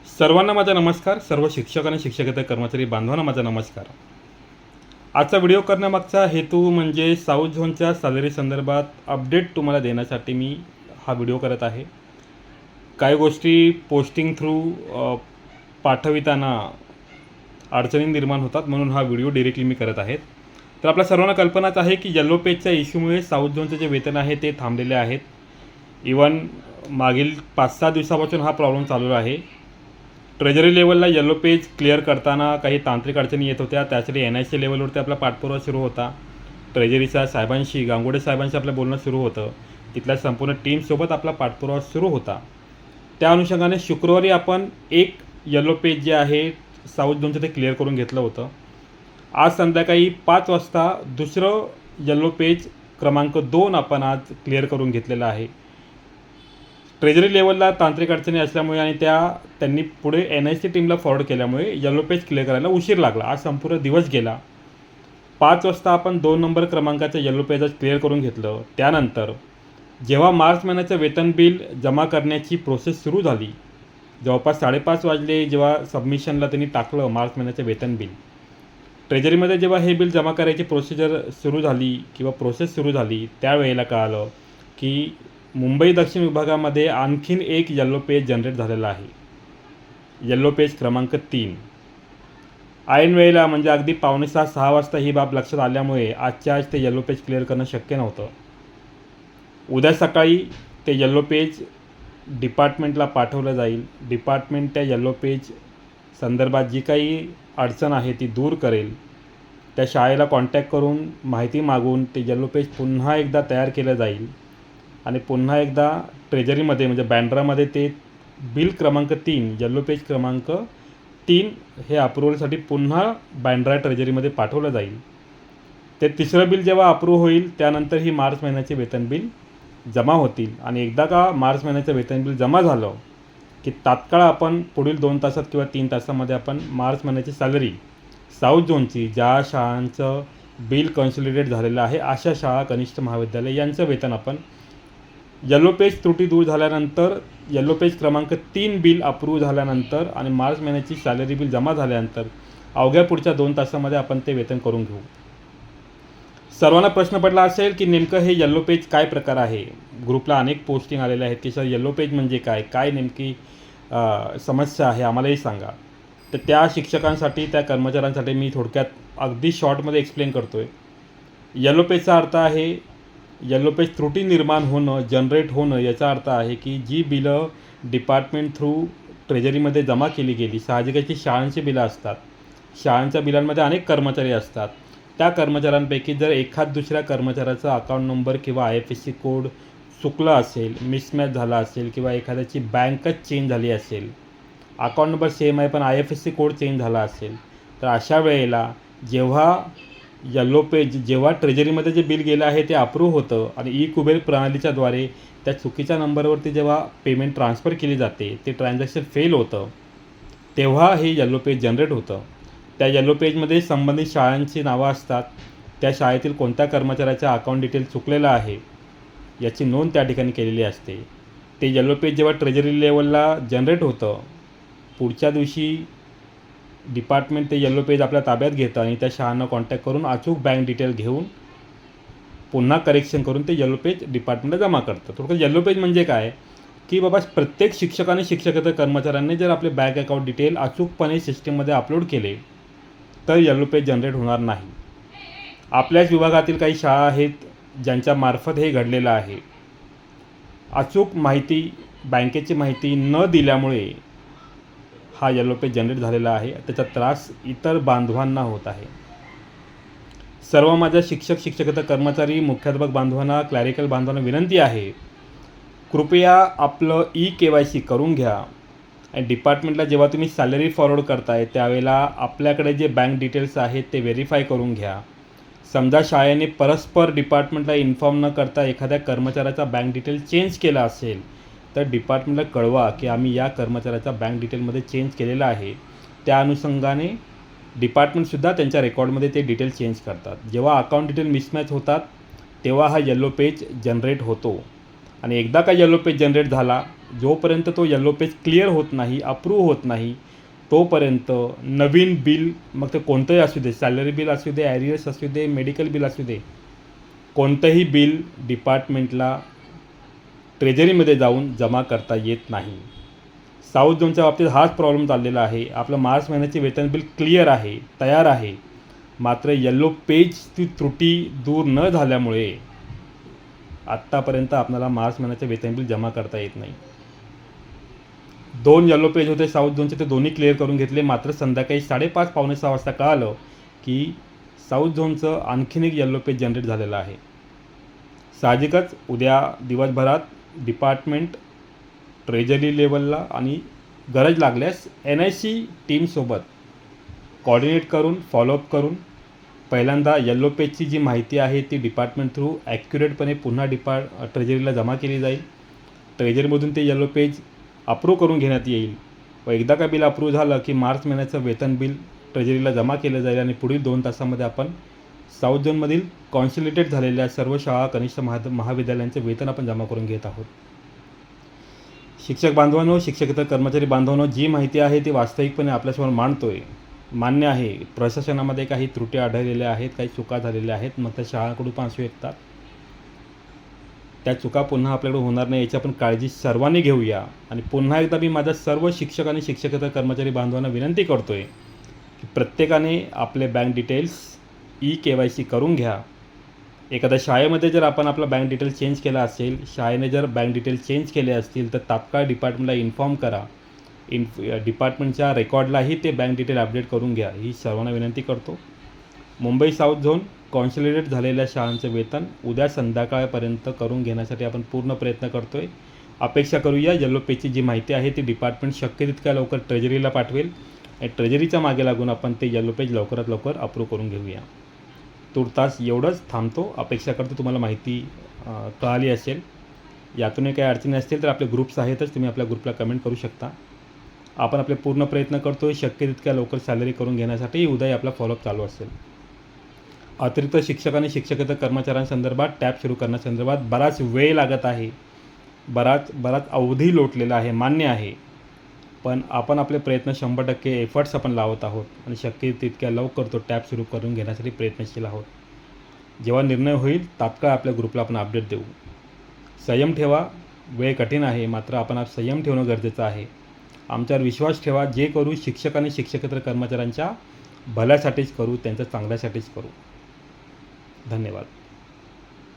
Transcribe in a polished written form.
सर्वांना माझा नमस्कार. सर्व शिक्षक आणि शिक्षकेतर कर्मचारी बांधवांना माझा नमस्कार. आजचा व्हिडिओ करण्यामागचा हेतू म्हणजे साऊथ झोनच्या सॅलरी संदर्भात अपडेट तुम्हाला देण्यासाठी मी हा व्हिडिओ करत आहे. काही गोष्टी पोस्टिंग थ्रू पाठविताना अडचणी निर्माण होतात, म्हणून हा व्हिडिओ डायरेक्टली मी करत आहे. तर आपल्या सर्वांना कल्पनाच आहे की येलो पेजच्या इश्यूमुळे साऊथ झोनचे जे वेतन आहे ते थांबलेले आहेत. इवन मागील 5-6 दिवसापासून हा प्रॉब्लेम चालू आहे. ट्रेजरी लेवलला येलो पेज क्लिअर करताना काही तांत्रिक अडचणी येत होत्या. त्यासाठी NIC लेवलवरती आपला पाठपुरावा सुरू होता. ट्रेजरीच्या साहेबांशी, गांगुडे साहेबांशी आपलं बोलणं सुरू होतं. तिथल्या संपूर्ण टीमसोबत आपला पाठपुरावा सुरू होता. त्या अनुषंगाने शुक्रवारी आपण एक येलो पेज जे आहे साऊथ झोनचं ते क्लिअर करून घेतलं होतं. आज संध्याकाळी 5 वाजता दुसरं येलो पेज क्रमांक 2 आपण आज क्लिअर करून घेतलेलं आहे. ट्रेजरी लेवलला तांत्रिक अडचणी असल्यामुळे आणि त्यांनी पुढे NIC टीमला फॉरवर्ड केल्यामुळे येलो पेज क्लिअर करायला उशीर लागला. आज संपूर्ण दिवस गेला. 5 वाजता आपण 2 नंबर क्रमांकाचं येलो पेज आज क्लिअर करून घेतलं. त्यानंतर जेव्हा मार्च महिन्याचं वेतन बिल जमा करण्याची प्रोसेस सुरू झाली, जवळपास 5:30 वाजले जेव्हा सबमिशनला त्यांनी टाकलं मार्च महिन्याचं वेतन बिल. ट्रेजरीमध्ये जेव्हा हे बिल जमा करायची प्रोसिजर सुरू झाली किंवा प्रोसेस सुरू झाली, त्यावेळेला कळालं की मुंबई दक्षिण विभागामध्ये आणखीन एक येलो पेज जनरेट झालेला आहे. येलो पेज क्रमांक 3. ऐन वेळेला म्हणजे अगदी 5:45-6 वाजता ही बाब लक्षात आल्यामुळे आजच्या आज ते येलो पेज क्लिअर करणं शक्य नव्हतं. उद्या सकाळी ते येलो पेज डिपार्टमेंटला पाठवलं जाईल. डिपार्टमेंट त्या येलो पेज संदर्भात जी काही अडचण आहे ती दूर करेल. त्या शाळेला कॉन्टॅक्ट करून माहिती मागून ते येलो पेज पुन्हा एकदा तयार केलं जाईल आणि पुन्हा एकदा ट्रेजरीमध्ये म्हणजे बँड्रामध्ये ते बिल क्रमांक 3 येलो पेज क्रमांक 3 हे अप्रूव्हलसाठी पुन्हा बँड्रा ट्रेजरीमध्ये पाठवलं जाईल. ते तिसरं बिल जेव्हा अप्रूव्ह होईल त्यानंतर ही मार्च महिन्याचे वेतन बिल जमा होतील. आणि एकदा का मार्च महिन्याचं वेतन बिल जमा झालं की तात्काळ आपण पुढील 2 तासात किंवा 3 तासामध्ये आपण मार्च महिन्याची सॅलरी साऊथ झोनची ज्या शाळांचं बिल कन्सॉलिडेट झालेलं आहे अशा शाळा, कनिष्ठ महाविद्यालय यांचं वेतन आपण येलो पेज त्रुटी दूर झाल्यानंतर, येलो पेज क्रमांक 3 बिल अप्रूव्ह झाल्यानंतर आणि मार्च महिन्याची सॅलरी बिल जमा झाल्यानंतर अवघ्या पुढच्या 2 तासामध्ये आपण ते वेतन करून घेऊ. सर्वांना प्रश्न पडला असेल की नेमकं हे येलो पेज काय प्रकार आहे. ग्रुपला अनेक पोस्टिंग आलेल्या आहेत की सर येलो पेज म्हणजे काय, काय नेमकी समस्या आहे आम्हालाही सांगा. तर त्या शिक्षकांसाठी, त्या कर्मचाऱ्यांसाठी मी थोडक्यात अगदी शॉर्टमध्ये एक्सप्लेन करतो आहे. येलो पेजचा अर्थ आहे, येलो पेज त्रुटी निर्माण होणं, जनरेट होणं. याचा अर्थ आहे की जी बिलं डिपार्टमेंट थ्रू ट्रेजरीमध्ये जमा केली गेली, साहजिकची शाळांची बिलं असतात. शाळांच्या बिलांमध्ये अनेक कर्मचारी असतात. त्या कर्मचाऱ्यांपैकी जर एखाद दुसऱ्या कर्मचाऱ्याचा अकाउंट नंबर किंवा IFSC कोड चुकला असेल, मिसमॅच झाला असेल किंवा एखाद्याची बँकच चेंज झाली असेल, अकाउंट नंबर सेम आहे पण IFSC कोड चेंज झाला असेल, तर अशा वेळेला जेव्हा येलो पेज, जेव्हा ट्रेजरीमध्ये जे बिल गेलं आहे ते अप्रूव्ह होतं आणि ई-कुबेर प्रणालीच्याद्वारे त्या चुकीच्या नंबरवरती जेव्हा पेमेंट ट्रान्सफर केली जाते, ते ट्रान्झॅक्शन फेल होतं, तेव्हा हे येलो पेज जनरेट होतं. त्या येलो पेजमध्ये संबंधित शाळांची नावं असतात. त्या शाळेतील कोणत्या कर्मचाऱ्याचा अकाउंट डिटेल चुकलेला आहे याची नोंद त्या ठिकाणी केलेली असते. ते येलो पेज जेव्हा ट्रेजरी लेवलला जनरेट होतं, पुढच्या दिवशी डिपार्टमेंट ते येलो पेज आपल्या ताब्यात घेतं आणि त्या शाळांना कॉन्टॅक्ट करून अचूक बँक डिटेल घेऊन पुन्हा करेक्शन करून ते येलो पेज डिपार्टमेंटला जमा करतं. थोडक्यात येलो पेज म्हणजे काय की बाबा प्रत्येक शिक्षक आणि शिक्षकेतर कर्मचाऱ्यांनी जर आपले बँक अकाउंट डिटेल अचूकपणे सिस्टीममध्ये अपलोड केले तर येलो पेज जनरेट होणार नाही. आपल्याच विभागातील काही शाळा आहेत ज्यांच्यामार्फत हे घडलेलं आहे. अचूक माहिती, बँकेची माहिती न दिल्यामुळे हा येलो पेज जनरेट झालेला आहे. त्याचा त्रास इतर बांधवांना होत आहे. सर्व माझ्या शिक्षक, शिक्षकेतर कर्मचारी, मुख्याध्यापक बांधवांना, क्लॅरिकल बांधवांना विनंती आहे, कृपया आपलं KYC करून घ्या. आणि डिपार्टमेंटला जेव्हा तुम्ही सॅलरी फॉरवर्ड करताय त्यावेळेला आपल्याकडे जे बँक डिटेल्स आहेत ते व्हेरीफाय करून घ्या. समजा शाळेने परस्पर डिपार्टमेंटला इन्फॉर्म न करता एखाद्या कर्मचाऱ्याचा बँक डिटेल चेंज केला असेल तर डिपार्टमेंटला कळवा की आम्ही या कर्मचाऱ्याचा बँक डिटेलमध्ये चेंज केलेला आहे. त्या अनुषंगाने डिपार्टमेंटसुद्धा त्यांच्या रेकॉर्डमध्ये ते डिटेल चेंज करतात. जेव्हा अकाउंट डिटेल मिसमॅच होतात तेव्हा हा येलो पेज जनरेट होतो. आणि एकदा का येलो पेज जनरेट झाला, जोपर्यंत तो येलो पेज क्लिअर होत नाही, अप्रूव्ह होत नाही, तोपर्यंत नवीन बिल, मग ते कोणतंही असू दे, सॅलरी बिल असू दे, ॲरियर्स असू दे, मेडिकल बिल असू दे, कोणतंही बिल डिपार्टमेंटला ट्रेजरीमध्ये जाऊन जमा करता येत नाही. साऊथ झोनच्या बाबतीत हाच प्रॉब्लेम चाललेला आहे. आपलं मार्च महिन्याचे वेतन बिल क्लिअर आहे, तयार आहे, मात्र येल्लो पेजची त्रुटी दूर न झाल्यामुळे आत्तापर्यंत आपल्याला मार्च महिन्याचे वेतन बिल जमा करता येत नाही. 2 येल्लो पेज होते साऊथ झोनचे, ते दोन्ही क्लिअर करून घेतले. मात्र संध्याकाळी 5:30 पावणे 6 वाजता कळालं की साऊथ झोनचं आणखीन एक येल्लो पेज जनरेट झालेलं आहे. साहजिकच उद्या दिवसभरात डिपार्टमेंट ट्रेजरी लेवलला आणि गरज लागल्यास NIC टीमसोबत कॉर्डिनेट करून, फॉलोअप करून पहिल्यांदा येल्लो पेजची जी माहिती आहे ती डिपार्टमेंट थ्रू ॲक्युरेटपणे पुन्हा ट्रेजरीला जमा केली जाईल. ट्रेजरीमधून ते येल्लो पेज अप्रूव्ह करून घेण्यात येईल व एकदा का बिल अप्रूव्ह झालं की मार्च महिन्याचं वेतन बिल ट्रेजरीला जमा केलं जाईल आणि पुढील 2 तासामध्ये आपण साऊथ झोनमधील कॉन्सॉलिडेट झालेल्या सर्व शाळा, कनिष्ठ महाविद्यालयांचे वेतन आपण जमा करून घेत आहोत. शिक्षक बांधवांनो, शिक्षकेतर कर्मचारी बांधवांनो, जी माहिती आहे ती वास्तविकपणे आपल्यासमोर मांडतोय. मान्य आहे, प्रशासनामध्ये काही त्रुटी आढळलेल्या आहेत, काही चुका झालेल्या आहेत, मग त्या शाळांकडून पण असू शकतात. त्या चुका पुन्हा आपल्याकडे होणार नाही याची आपण काळजी सर्वांनी घेऊया. आणि पुन्हा एकदा मी माझ्या सर्व शिक्षक आणि शिक्षकेतर कर्मचारी बांधवांना विनंती करतोय की प्रत्येकाने आपले बँक डिटेल्स KYC करून घ्या. एखाद्या शाळेमध्ये जर आपण आपला बँक डिटेल चेंज केला असेल, शाळेने जर बँक डिटेल चेंज केले असतील तर तात्काळ डिपार्टमेंटला इन्फॉर्म करा. डिपार्टमेंटच्या रेकॉर्डलाही ते बँक डिटेल अपडेट करून घ्या, ही सर्वांना विनंती करतो. मुंबई साऊथ झोन कॉन्सॉलिडेट झालेल्या शाळांचे वेतन उद्या संध्याकाळपर्यंत करून घेण्यासाठी आपण पूर्ण प्रयत्न करतो आहे. अपेक्षा करूया येल्लो पेजची जी माहिती आहे ती डिपार्टमेंट शक्य तितक्या लवकर ट्रेजरीला पाठवेल आणि ट्रेजरीच्या मागे लागून आपण ते येल्लो पेज लवकरात लवकर अप्रूव्ह करून घेऊया. तुर्तास एवढंच थांबतो. अपेक्षा करतो तुम्हाला माहिती कळाली असेल. यातूनही काही अडचणी असतील तर आपले ग्रुप्स आहेतच, तुम्ही आपल्या ग्रुपला कमेंट करू शकता. आपण आपले पूर्ण प्रयत्न करतो आहे शक्य तितक्या लवकर सॅलरी करून घेण्यासाठी. उद्याही आपला फॉलोअप चालू असेल. अतिरिक्त शिक्षक आणि शिक्षकेतर कर्मचाऱ्यांसंदर्भात टॅब सुरू करण्यासंदर्भात बराच वेळ लागत आहे, बराच अवधी लोटलेला आहे, मान्य आहे. पण आपण आपले प्रयत्न 100% एफर्ट्स आपण लावत आहोत आणि शक्य तितक्या लवकर तो टॅब सुरू करून घेण्यासाठी प्रयत्नशील आहोत. जेव्हा निर्णय होईल तात्काळ आपल्या ग्रुपला आपण अपडेट देऊ. संयम ठेवा. वेळ कठीण आहे, मात्र आपण आज संयम ठेवणं गरजेचं आहे. आमच्यावर विश्वास ठेवा. जे करू शिक्षक आणि शिक्षकेतर कर्मचाऱ्यांच्या भल्यासाठीच करू, त्यांच्या चांगल्यासाठीच करू. धन्यवाद.